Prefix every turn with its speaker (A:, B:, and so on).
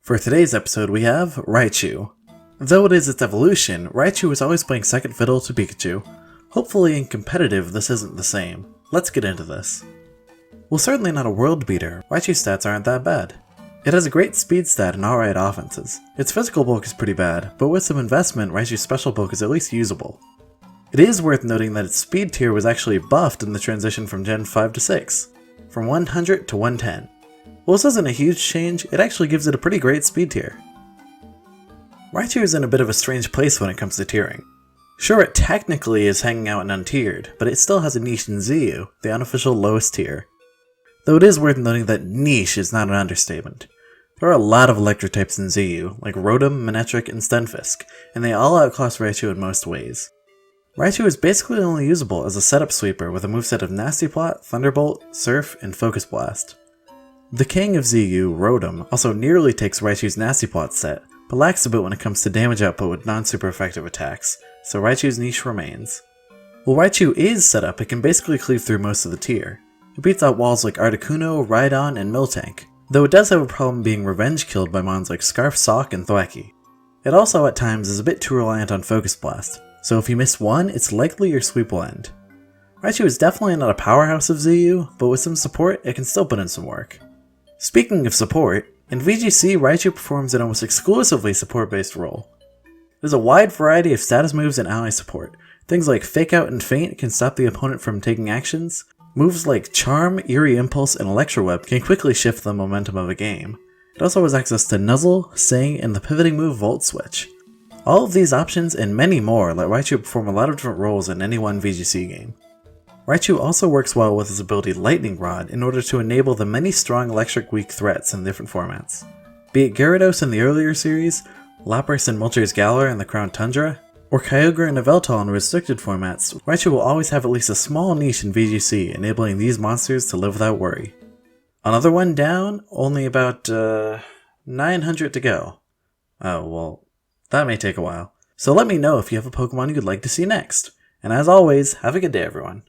A: For today's episode we have Raichu. Though it is its evolution, Raichu is always playing second fiddle to Pikachu. Hopefully in competitive this isn't the same. Let's get into this. While certainly not a world beater, Raichu's stats aren't that bad. It has a great speed stat and alright offenses. Its physical bulk is pretty bad, but with some investment Raichu's special bulk is at least usable. It is worth noting that its speed tier was actually buffed in the transition from Gen 5 to 6, from 100 to 110. While this isn't a huge change, it actually gives it a pretty great speed tier. Raichu is in a bit of a strange place when it comes to tiering. Sure, it technically is hanging out in untiered, but it still has a niche in ZU, the unofficial lowest tier. Though it is worth noting that niche is not an understatement. There are a lot of electric types in ZU, like Rotom, Manectric, and Stunfisk, and they all outclass Raichu in most ways. Raichu is basically only usable as a setup sweeper with a moveset of Nasty Plot, Thunderbolt, Surf, and Focus Blast. The king of ZU, Rotom, also nearly takes Raichu's Nasty Plot set, but lacks a bit when it comes to damage output with non-super effective attacks, so Raichu's niche remains. While Raichu is set up, it can basically cleave through most of the tier. It beats out walls like Articuno, Rhydon, and Miltank, though it does have a problem being revenge killed by mons like Scarf, Sock, and Thwackey. It also at times is a bit too reliant on Focus Blast, so if you miss one, it's likely your sweep will end. Raichu is definitely not a powerhouse of ZU, but with some support, it can still put in some work. Speaking of support, in VGC, Raichu performs an almost exclusively support-based role. There's a wide variety of status moves and ally support. Things like Fake Out and Feint can stop the opponent from taking actions. Moves like Charm, Eerie Impulse, and Electro Web can quickly shift the momentum of a game. It also has access to Nuzzle, Sing, and the pivoting move Volt Switch. All of these options and many more let Raichu perform a lot of different roles in any one VGC game. Raichu also works well with his ability Lightning Rod in order to enable the many strong electric weak threats in different formats. Be it Gyarados in the earlier series, Lapras and Moltres Galar in the Crown Tundra, or Kyogre and Yveltal in restricted formats, Raichu will always have at least a small niche in VGC, enabling these monsters to live without worry. Another one down, only about 900 to go. Oh well, that may take a while. So let me know if you have a Pokemon you'd like to see next. And as always, have a good day everyone.